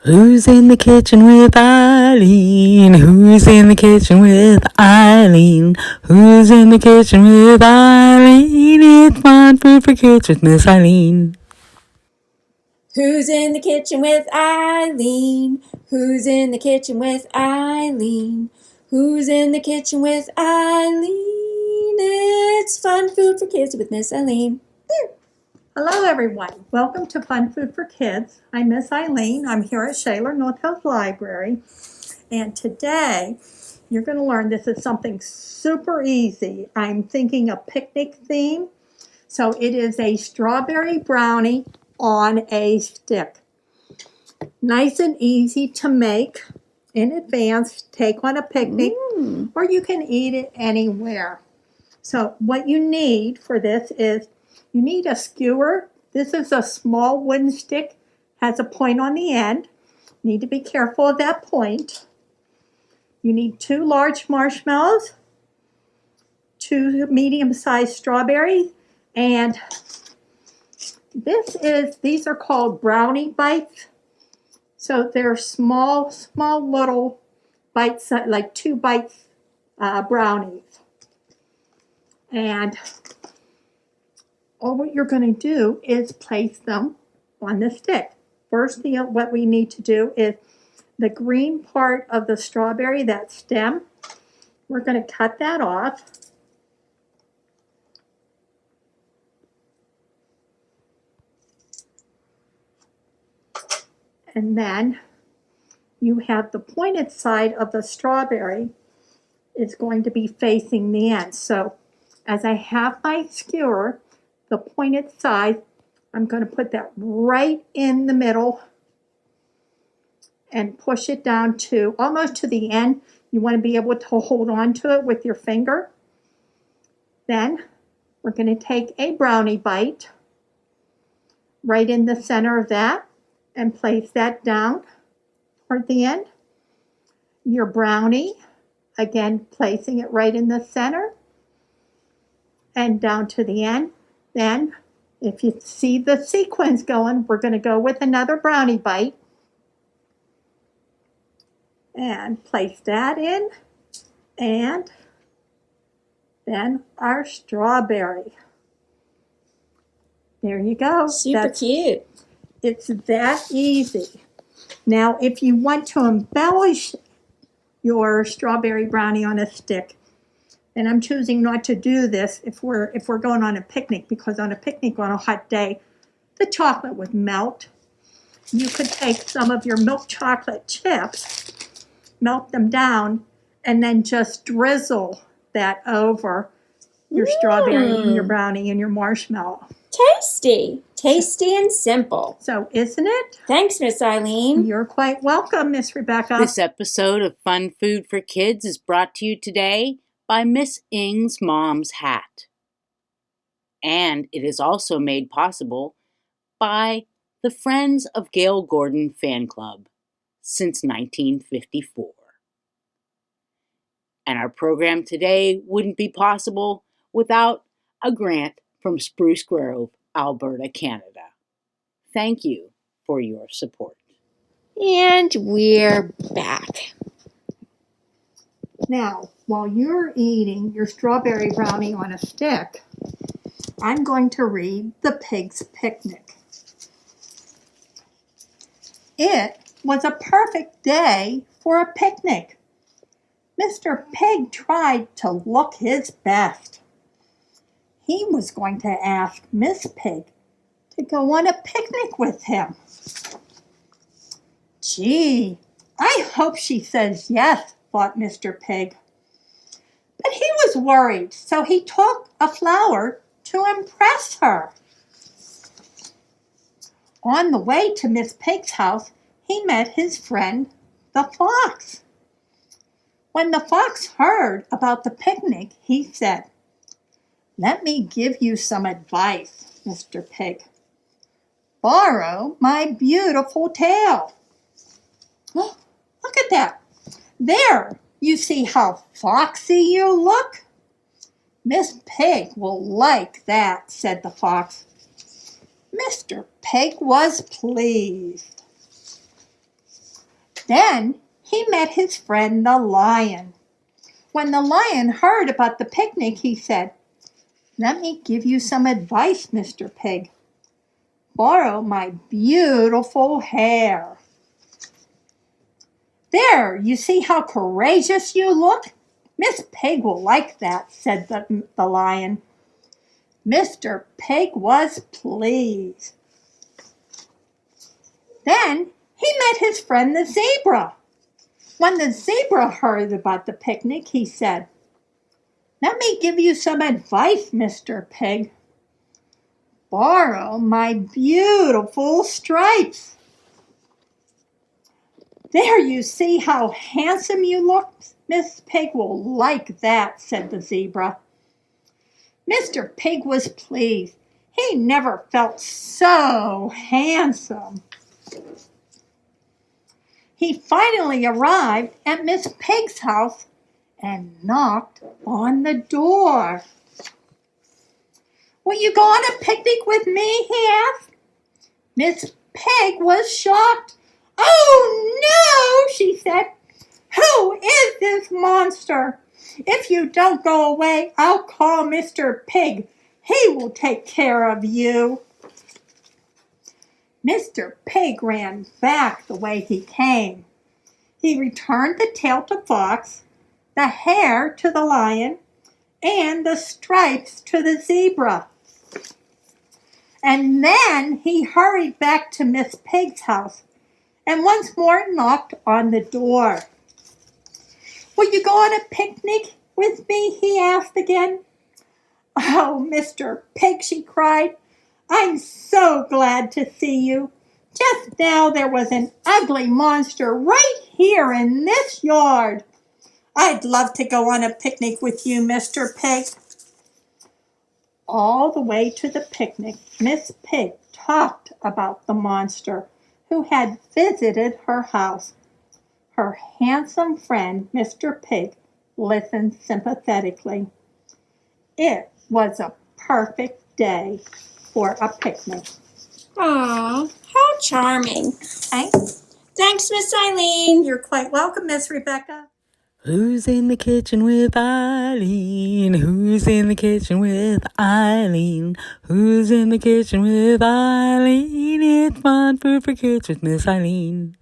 Who's in the kitchen with Eileen? Who's in the kitchen with Eileen? Who's in the kitchen with Eileen? It's fun food for kids with Miss Eileen. Who's in the kitchen with Eileen? Who's in the kitchen with Eileen? Who's in the kitchen with Eileen? It's fun food for kids with Miss Eileen. Hello everyone, welcome to Fun Food for Kids. I'm Miss Eileen. I'm here at Shaler, North Hills Library. And today you're going to learn this is something super easy. I'm thinking a picnic theme. So it is a strawberry brownie on a stick. Nice and easy to make in advance, take on a picnic, or you can eat it anywhere. So what you need for this is you need a skewer. This is a small wooden stick, has a point on the end. You need to be careful of that point. You need 2 large marshmallows, 2 medium-sized strawberries, and these are called brownie bites. So they're small little bites, like 2 bites brownies. And all what you're going to do is place them on the stick. First, what we need to do is the green part of the strawberry, that stem, we're going to cut that off. And then you have the pointed side of the strawberry is going to be facing the end. So as I have my skewer, the pointed side, I'm going to put that right in the middle and push it down to almost to the end. You want to be able to hold on to it with your finger. Then we're going to take a brownie bite right in the center of that and place that down toward the end. Your brownie, again, placing it right in the center and down to the end. Then, if you see the sequence going, we're going to go with another brownie bite and place that in, and then our strawberry. There you go. Super cute. It's that easy. Now, if you want to embellish your strawberry brownie on a stick, and I'm choosing not to do this if we're going on a picnic, because on a picnic on a hot day, the chocolate would melt. You could take some of your milk chocolate chips, melt them down, and then just drizzle that over your strawberry and your brownie and your marshmallow. Tasty. Tasty and simple. So, isn't it? Thanks, Miss Eileen. You're quite welcome, Miss Rebecca. This episode of Fun Food for Kids is brought to you today by Miss Ing's Mom's Hat. And it is also made possible by the Friends of Gail Gordon Fan Club since 1954. And our program today wouldn't be possible without a grant from Spruce Grove, Alberta, Canada. Thank you for your support. And we're back. Now, while you're eating your strawberry brownie on a stick, I'm going to read The Pig's Picnic. It was a perfect day for a picnic. Mr. Pig tried to look his best. He was going to ask Miss Pig to go on a picnic with him. Gee, I hope she says yes, thought Mr. Pig. But he was worried, so he took a flower to impress her. On the way to Miss Pig's house, he met his friend, the fox. When the fox heard about the picnic, he said, "Let me give you some advice, Mr. Pig. Borrow my beautiful tail." Oh, look at that. There, you see how foxy you look? Miss Pig will like that, said the fox. Mr. Pig was pleased. Then he met his friend the lion. When the lion heard about the picnic, he said, "Let me give you some advice, Mr. Pig. Borrow my beautiful hair." "There, you see how courageous you look? Miss Pig will like that," said the lion. Mr. Pig was pleased. Then he met his friend the zebra. When the zebra heard about the picnic, he said, "Let me give you some advice, Mr. Pig. Borrow my beautiful stripes." "There, you see how handsome you look? Miss Pig will like that," said the zebra. Mr. Pig was pleased. He never felt so handsome. He finally arrived at Miss Pig's house and knocked on the door. "Will you go on a picnic with me?" he asked. Miss Pig was shocked. "Oh, no," she said. "Who is this monster? If you don't go away, I'll call Mr. Pig. He will take care of you." Mr. Pig ran back the way he came. He returned the tail to Fox, the hair to the lion, and the stripes to the zebra. And then he hurried back to Miss Pig's house and once more knocked on the door. "Will you go on a picnic with me?" he asked again. "Oh, Mr. Pig," she cried, "I'm so glad to see you. Just now there was an ugly monster right here in this yard. I'd love to go on a picnic with you, Mr. Pig." All the way to the picnic, Miss Pig talked about the monster who had visited her house. Her handsome friend, Mr. Pig, listened sympathetically. It was a perfect day for a picnic. Aw, how charming. Thanks, Miss Eileen. You're quite welcome, Miss Rebecca. Who's in the kitchen with Eileen? Who's in the kitchen with Eileen? Who's in the kitchen with Eileen? It's fun food for kids with Miss Eileen.